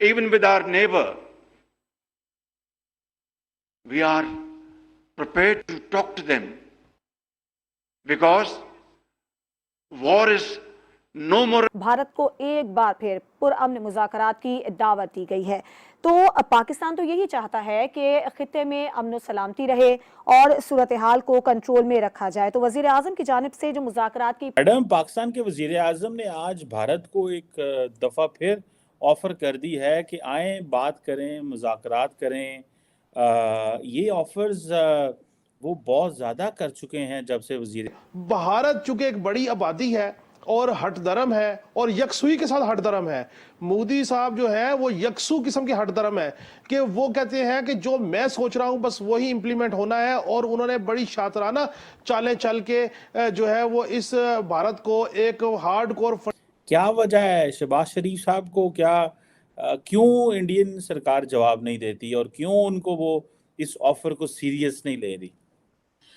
Even with our neighbor, we are prepared to talk to them because war is no more. Bharat को एक बार फिर पुरअमन मुज़ाकरात की दावत दी गई है। तो पाकिस्तान तो यही चाहता है कि खित्ते में अमन सलामती रहे और सूरत हाल को कंट्रोल में रखा जाए। तो वज़ीर आज़म की जानिब से जो मुज़ाकरात की मैडम, पाकिस्तान के वज़ीर आज़म ने आज भारत को एक दफ़ा फिर ऑफ़र कर दी है कि आएँ, बात करें, मुज़ाकरात करें। ये ऑफ़र्स वो बहुत ज़्यादा कर चुके हैं जब से वज़ीर। भारत चूंकि एक बड़ी आबादी है और हटधर्म है और यकसुई के साथ हटधर्म है। मोदी साहब जो है वो यकसू किस्म के हटधर्म है कि वो कहते हैं कि जो मैं सोच रहा हूं बस वही इंप्लीमेंट होना है, और उन्होंने बड़ी शातराना चालें चल के जो है वो इस भारत को एक हार्डकोर। क्या वजह है शहबाज शरीफ साहब को, क्यों इंडियन सरकार जवाब नहीं देती और क्यों उनको वो इस ऑफर को सीरियस नहीं ले रही?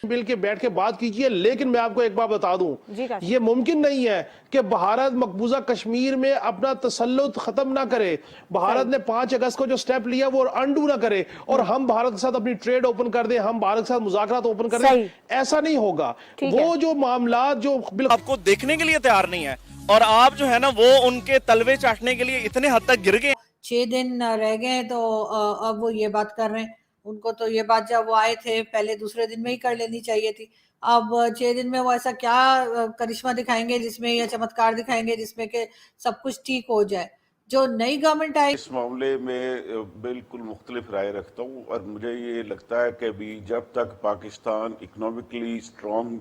मिल के बैठ के बात कीजिए। लेकिन मैं आपको एक बात बता दूं, ये मुमकिन नहीं है कि भारत मकबूजा कश्मीर में अपना तसल्लुत खत्म ना करे। भारत ने 5 अगस्त को जो स्टेप लिया वो अंडू ना करे और हम भारत के साथ अपनी ट्रेड ओपन कर दें, हम भारत के साथ मुज़ाकरात ओपन कर दें। ऐसा नहीं होगा। वो जो मामला जो बिल्कुल आपको देखने के लिए तैयार नहीं है और आप जो है ना वो उनके तलवे चाटने के लिए इतने हद तक गिर गए। 6 दिन रह गए तो अब वो ये बात कर रहे हैं। उनको तो ये बात जब वो आए थे पहले दूसरे दिन में ही कर लेनी चाहिए थी। अब 6 दिन में वो ऐसा क्या करिश्मा दिखाएंगे जिसमें, या चमत्कार दिखाएंगे जिसमें कि सब कुछ ठीक हो जाए। जो नई गवर्नमेंट आई, इस मामले में बिल्कुल मुख्तलिफ राय रखता हूँ और मुझे ये लगता है कि अभी जब तक पाकिस्तान इकोनॉमिकली स्ट्रॉन्ग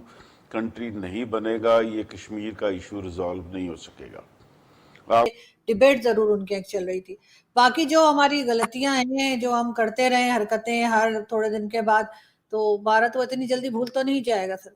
कंट्री नहीं बनेगा ये कश्मीर का इशू रिजॉल्व नहीं हो सकेगा। डिबेट जरूर उनकी एक चल रही थी। बाकी जो हमारी गलतियां हैं जो हम करते रहे हरकतें हर थोड़े दिन के बाद, तो भारत वो इतनी जल्दी भूल तो नहीं जाएगा सर।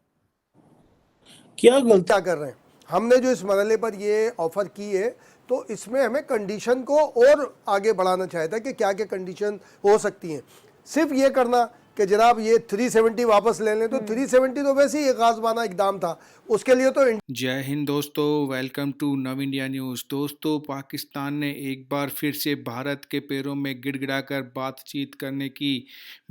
क्या गलतियां कर रहे हैं हमने जो इस मरहले पर ये ऑफर की है, तो इसमें हमें कंडीशन को और आगे बढ़ाना चाहिए था कि क्या क्या कंडीशन हो सकती हैं। सिर्फ ये करना कि जनाब ये 370 वापस ले लें, तो 370 तो वैसे ही एक आज़माना इकदाम था, उसके लिए तो। जय हिंद दोस्तों, वेलकम टू नव इंडिया न्यूज़। दोस्तों, पाकिस्तान ने एक बार फिर से भारत के पैरों में गिड़गिड़ाकर बातचीत करने की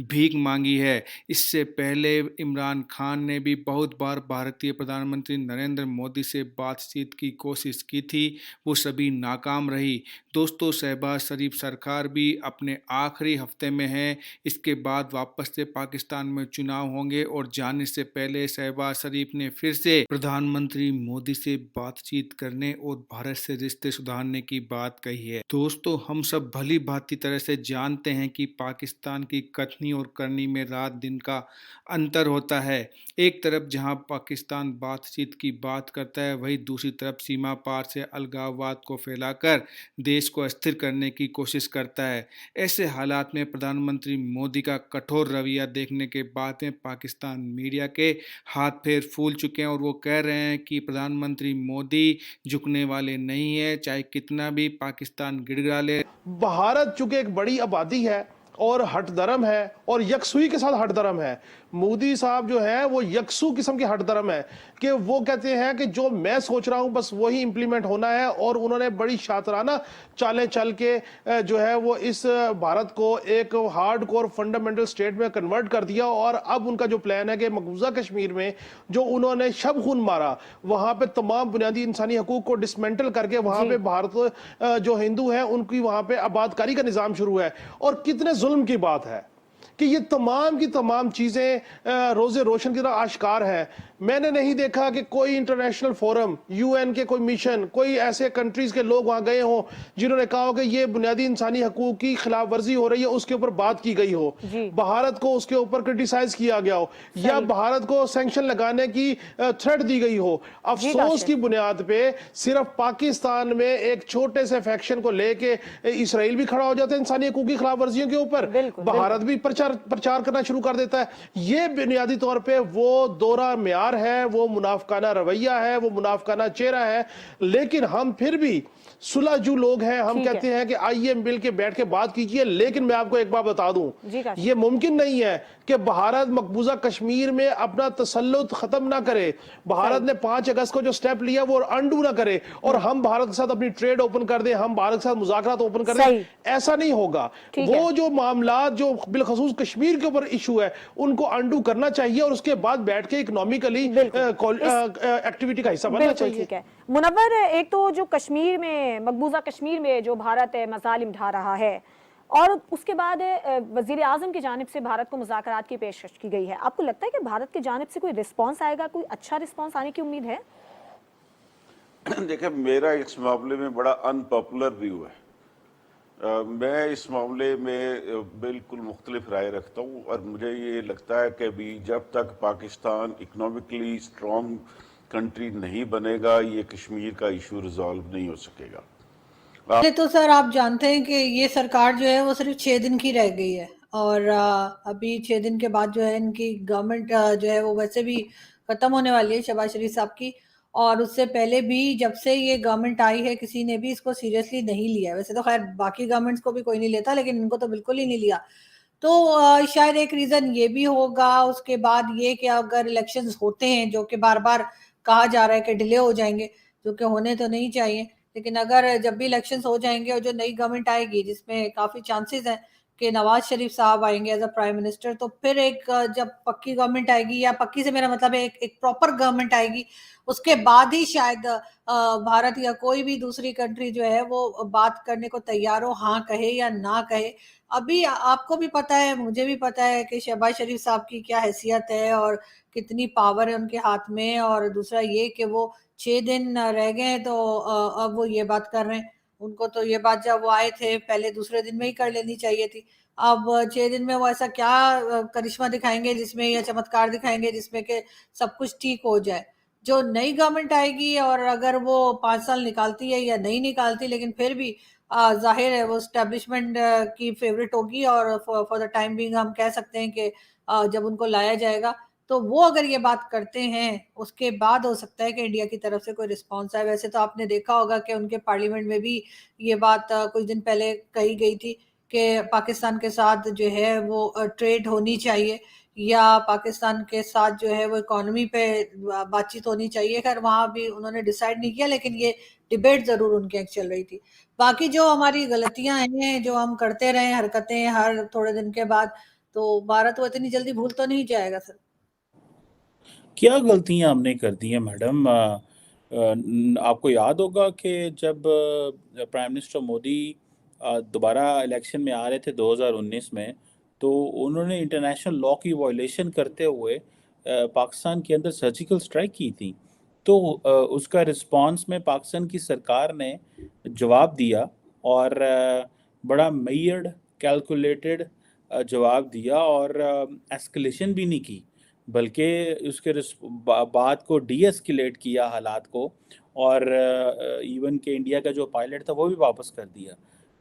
भीख मांगी है। इससे पहले इमरान खान ने भी बहुत बार भारतीय प्रधानमंत्री नरेंद्र मोदी से बातचीत की कोशिश की थी, वो सभी नाकाम रही। दोस्तों, शहबाज शरीफ सरकार भी अपने आखिरी हफ्ते में है। इसके बाद वापस से पाकिस्तान में चुनाव होंगे और जाने से पहले शहबाज शरीफ ने फिर से प्रधानमंत्री मोदी से बातचीत करने और भारत से रिश्ते सुधारने की बात कही है। दोस्तों, हम सब भली भांति तरह से जानते हैं कि पाकिस्तान की कथनी और करनी में रात दिन का अंतर होता है। एक तरफ जहां पाकिस्तान बातचीत की बात करता है, वहीं दूसरी तरफ सीमा पार से अलगाववाद को फैलाकर देश को अस्थिर करने की कोशिश करता है। ऐसे हालात में प्रधानमंत्री मोदी का कठोर रवैया देखने के बाद में पाकिस्तान मीडिया के हाथ पैर फूल चुके हैं और वो कह रहे हैं कि प्रधानमंत्री मोदी झुकने वाले नहीं है, चाहे कितना भी पाकिस्तान गिड़गिड़ा ले। भारत चूंकि एक बड़ी आबादी है और हटधर्म है और यकसुई के साथ हटधर्म है। मोदी साहब जो है वो यकसू किस्म के हटधर्म है कि वो कहते हैं कि जो मैं सोच रहा हूं बस वही इंप्लीमेंट होना है, और उन्होंने बड़ी शातराना चालें चल के जो है वो इस भारत को एक हार्डकोर फंडामेंटल स्टेट में कन्वर्ट कर दिया। और अब उनका जो प्लान है कि मकबूजा कश्मीर में जो उन्होंने शब खून मारा, वहां पे तमाम बुनियादी इंसानी हकूक को डिसमेंटल करके वहां पे भारत जो हिंदू है उनकी वहां पे आबादकारी का निजाम शुरू है। और कितने जुल्म की बात है कि ये तमाम की तमाम चीज़ें रोज़े रोशन की तरह आश्कार है। मैंने नहीं देखा कि कोई इंटरनेशनल फोरम, यूएन के कोई मिशन, कोई ऐसे कंट्रीज़ के लोग वहाँ गए हों जिन्होंने कहा हो कि ये बुनियादी इंसानी हकूक की खिलाफ वर्जी हो रही है, उसके ऊपर बात की गई हो, भारत को उसके ऊपर क्रिटिसाइज किया गया हो, या भारत को सैंक्शन लगाने की थ्रेट दी गई हो। अफसोस की बुनियाद पे सिर्फ पाकिस्तान में एक छोटे से फैक्शन को लेके इसराइल भी खड़ा हो जाता है इंसानी हकूक की खिलाफ वर्जियों के ऊपर, भारत भी प्रचार करना शुरू कर देता है। ये बुनियादी तौर पे वो दोहरा म्यार है, वो मुनाफिकाना रवैया है, वो मुनाफिकाना चेहरा है। लेकिन हम फिर भी सुलझू लोग हैं, हम ठीक है। कहते हैं कि आइए मिल के बैठ के बात कीजिए। लेकिन मैं आपको एक बात बता दूं, जी काशिफ। ये मुमकिन नहीं है कि भारत मकबूजा कश्मीर में अपना तसल्लुत खत्म ना करे। भारत ने 5 अगस्त को जो स्टेप लिया वो अंडू ना करे और हम भारत के साथ अपनी ट्रेड ओपन कर दें, हम भारत के साथ मुज़ाकरात ओपन कर सही। दें, ऐसा नहीं होगा। ठीक वो है। जो मामलात जो बिलखसूस कश्मीर के ऊपर इशू है उनको अंडू करना चाहिए और उसके बाद बैठ के इकोनॉमिकली एक्टिविटी का हिस्सा बनना बिल्कुल चाहिए। ठीक है मुनव्वर, एक तो जो कश्मीर में मकबूजा कश्मीर में जो भारत मजालिम ढा रहा है और उसके बाद वजीर आजम की जानिब से भारत को मुज़ाकरात की पेशकश की गई है, आपको लगता है कि भारत की जानिब से कोई रिस्पांस आएगा, कोई अच्छा रिस्पांस आने की उम्मीद है? देखिए, मेरा इस मामले में बड़ा अनपॉपुलर व्यू है। मैं इस मामले में बिल्कुल मुख्तलिफ राय रखता हूँ और मुझे ये लगता है कि अभी जब तक पाकिस्तान इकोनॉमिकली स्ट्रॉन्ग कंट्री नहीं बनेगा ये कश्मीर का इशू रिजॉल्व नहीं हो सकेगा। पहले तो सर आप जानते हैं कि ये सरकार जो है वो सिर्फ 6 दिन की रह गई है और अभी 6 दिन के बाद जो है इनकी गवर्नमेंट जो है वो वैसे भी खत्म होने वाली है, शहबाज शरीफ साहब की। और उससे पहले भी जब से ये गवर्नमेंट आई है किसी ने भी इसको सीरियसली नहीं लिया। वैसे तो खैर बाकी गवर्नमेंट्स को भी कोई नहीं लेता, लेकिन इनको तो बिल्कुल ही नहीं लिया। तो शायद एक रीजन ये भी होगा। उसके बाद ये कि अगर इलेक्शंस होते हैं, जो कि बार बार कहा जा रहा है कि डिले हो जाएंगे, जो कि होने तो नहीं चाहिए, लेकिन अगर जब भी इलेक्शंस हो जाएंगे और जो नई गवर्नमेंट आएगी जिसमें काफी चांसेस हैं कि नवाज शरीफ साहब आएंगे एज अ प्राइम मिनिस्टर, तो फिर एक जब पक्की गवर्नमेंट आएगी, या पक्की से मेरा मतलब है एक प्रॉपर गवर्नमेंट आएगी, उसके बाद ही शायद भारत या कोई भी दूसरी कंट्री जो है वो बात करने को तैयार हो, हाँ कहे या ना कहे। अभी आपको भी पता है, मुझे भी पता है कि शहबाज शरीफ साहब की क्या हैसियत है और कितनी पावर है उनके हाथ में। और दूसरा ये कि वो 6 दिन रह गए हैं तो अब वो ये बात कर रहे हैं। उनको तो ये बात जब वो आए थे पहले दूसरे दिन में ही कर लेनी चाहिए थी। अब 6 दिन में वो ऐसा क्या करिश्मा दिखाएंगे जिसमें, या चमत्कार दिखाएंगे जिसमें कि सब कुछ ठीक हो जाए। जो नई गवर्नमेंट आएगी और अगर वो 5 साल निकालती है या नहीं निकालती, लेकिन फिर भी जाहिर है वो एस्टेब्लिशमेंट की फेवरेट होगी और फॉर द टाइम बीइंग हम कह सकते हैं कि जब उनको लाया जाएगा तो वो अगर ये बात करते हैं उसके बाद हो सकता है कि इंडिया की तरफ से कोई रिस्पांस आए। वैसे तो आपने देखा होगा कि उनके पार्लियामेंट में भी ये बात कुछ दिन पहले कही गई थी कि पाकिस्तान के साथ जो है वो ट्रेड होनी चाहिए, या पाकिस्तान के साथ जो है वो इकोनॉमी पे बातचीत होनी चाहिए। खैर वहाँ भी उन्होंने डिसाइड नहीं किया, लेकिन ये डिबेट जरूर उनके यहाँ चल रही थी। बाकी जो हमारी गलतियां हैं जो हम करते रहे हरकतें हर थोड़े दिन के बाद, तो भारत वो इतनी जल्दी भूल तो नहीं जाएगा सर। क्या गलतियां हमने कर दी हैं मैडम? आपको याद होगा कि जब प्राइम मिनिस्टर मोदी दोबारा इलेक्शन में आ रहे थे 2019 में, तो उन्होंने इंटरनेशनल लॉ की वायलेशन करते हुए पाकिस्तान के अंदर सर्जिकल स्ट्राइक की थी। तो उसका रिस्पांस में पाकिस्तान की सरकार ने जवाब दिया और बड़ा मेयर्ड कैलकुलेटेड जवाब दिया और एस्केलेशन भी नहीं की, बल्कि उसके बात को डीएस्केलेट किया हालात को, और इवन के इंडिया का जो पायलट था वो भी वापस कर दिया।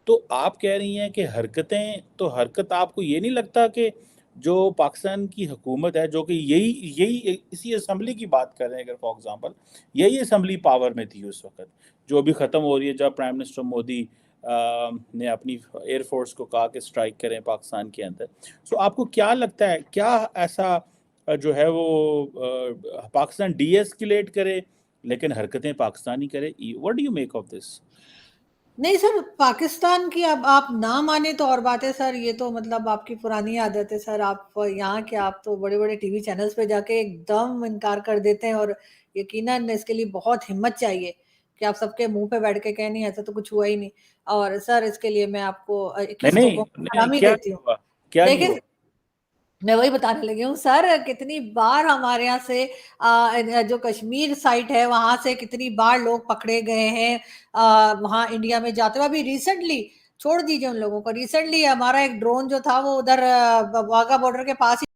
तो आप कह रही हैं कि हरकत आपको ये नहीं लगता कि जो पाकिस्तान की हुकूमत है, जो कि यही इसी असेंबली की बात कर रहे हैं, अगर फॉर एग्जांपल यही असेंबली पावर में थी उस वक्त, जो अभी ख़त्म हो रही है, जब प्राइम मिनिस्टर मोदी ने अपनी एयरफोर्स को कहा कि स्ट्राइक करें पाकिस्तान के अंदर, सो आपको क्या लगता है, क्या ऐसा जो है वो पाकिस्तान डीएस्केलेट करे लेकिन हरकतें पाकिस्तानी करे? What do you make of this? नहीं सर, पाकिस्तान की अब आप ना माने तो और बात है सर, ये तो मतलब आपकी पुरानी आदत है सर। आप यहाँ के आप तो बड़े बड़े टीवी चैनल्स पे जाके एकदम इनकार कर देते हैं, और यकीनन इसके लिए बहुत हिम्मत चाहिए कि आप सबके मुंह पे बैठ के कहें नहीं ऐसा तो कुछ हुआ ही नहीं। और सर इसके लिए मैं आपको 21 नहीं, को सलामी क्या देती हूँ। क्या नहीं देखिए हुआ? मैं वही बताने लगी हूँ सर, कितनी बार हमारे यहाँ से जो कश्मीर साइट है वहां से कितनी बार लोग पकड़े गए हैं वहां इंडिया में जाते हुए। अभी रिसेंटली छोड़ दीजिए उन लोगों को, रिसेंटली हमारा एक ड्रोन जो था वो उधर वाघा बॉर्डर के पास ही